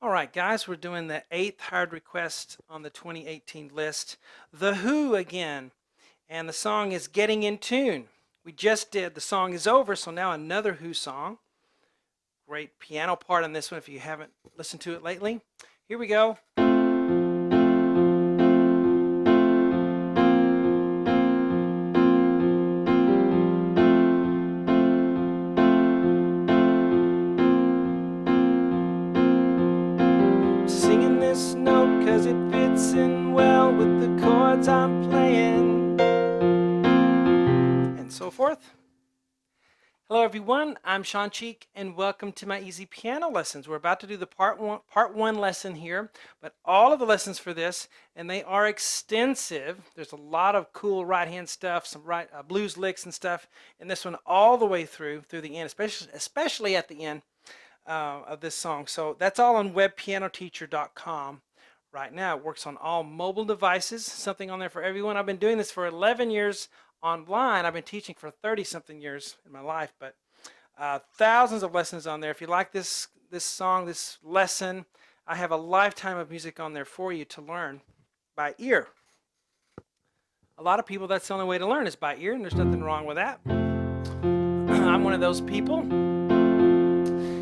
All right, guys, we're doing the 8th hard request on the 2018 list. The Who again, and the song is Getting in Tune. We just did The Song Is Over, so now another Who song. Great piano part on this one if you haven't listened to it lately. Here we go. Singing this note cause it fits in well with the chords I'm playing, and so forth. Hello everyone, I'm Sean Cheek and welcome to my easy piano lessons. We're about to do the part one lesson here, but all of the lessons for this, and they are extensive. There's a lot of cool right hand stuff, some blues licks and stuff in this one all the way through the end, especially at the end of this song. So that's all on webpianoteacher.com right now. It works on all mobile devices, something on there for everyone. I've been doing this for 11 years online. I've been teaching for 30 something years in my life, but thousands of lessons on there. If you like this song, this lesson, I have a lifetime of music on there for you to learn by ear. A lot of people, that's the only way to learn is by ear, and there's nothing wrong with that. I'm one of those people.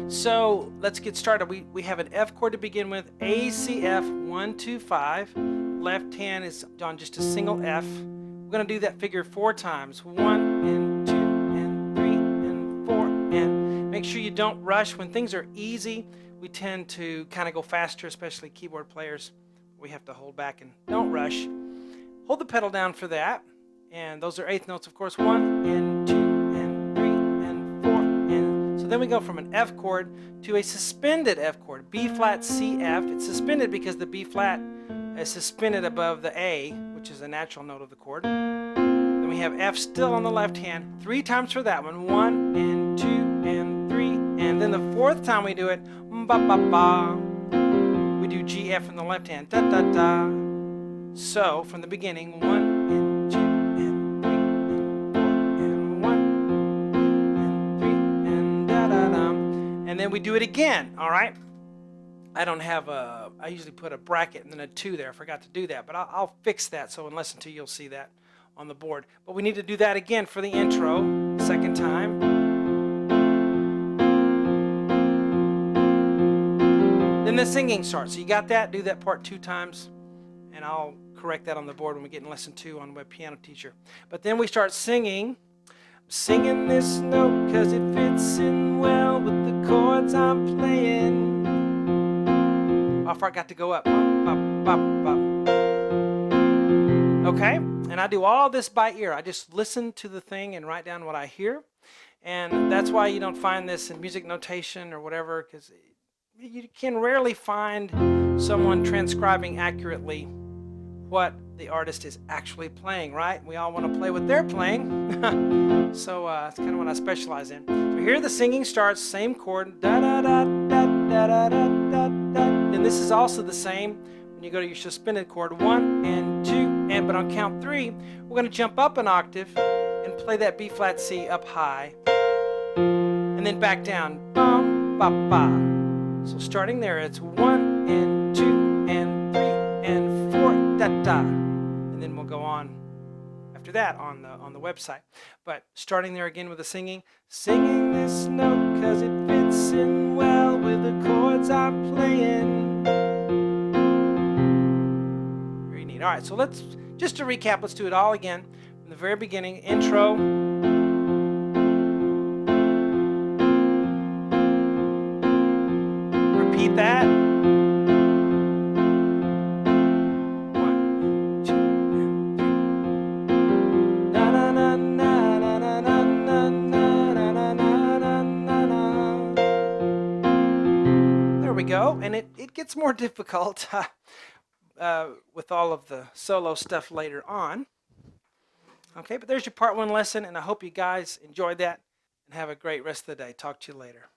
So let's get started. We have an F chord to begin with, A, C, F, 1, 2, 5. Left hand is on just a single F. We're going to do that figure 4 times. 1 and 2 and 3 and 4. And make sure you don't rush. When things are easy, we tend to kind of go faster, especially keyboard players. We have to hold back and don't rush. Hold the pedal down for that. And those are eighth notes, of course. 1 and 2 and 3 and 4. And so then we go from an F chord to a suspended F chord. B flat, C, F. It's suspended because the B flat is suspended above the A, which is a natural note of the chord. Then we have F still on the left hand, 3 times for that one. 1 and 2 and 3, and then the 4th time we do it, ba ba ba. We do G, F in the left hand, da da da. So from the beginning, 1 and 2 and 3 and 4 and 1 and 3 and da da da. And then we do it again, all right? I don't have I usually put a bracket and then a 2 there. I forgot to do that, but I'll fix that, so in lesson 2 you'll see that on the board. But we need to do that again for the intro, 2nd time. Then the singing starts. So you got that? Do that part 2 times, and I'll correct that on the board when we get in lesson 2 on Web Piano Teacher. But then we start singing. I'm singing this note cause it fits in well with the chords I'm playing. How far I got to go up. Okay, and I do all this by ear. I just listen to the thing and write down what I hear. And that's why you don't find this in music notation or whatever, because you can rarely find someone transcribing accurately what the artist is actually playing, right? We all want to play what they're playing. So it's kind of what I specialize in. So here the singing starts, same chord, da da da da da da da da da. And this is also the same when you go to your suspended chord, 1 and 2, but on count 3, we're going to jump up an octave and play that B flat C up high, and then back down, bum ba ba. So starting there, it's 1 and 2 and 3 and 4, da da, and then we'll go on after that on the website. But starting there again with the singing this note cause it fits in well with the chords I'm playing. Very neat. All right, so just to recap, let's do it all again from the very beginning. Intro. Repeat that. We go, and it gets more difficult with all of the solo stuff later on. Okay, but there's your part 1 lesson, and I hope you guys enjoyed that and have a great rest of the day. Talk to you later.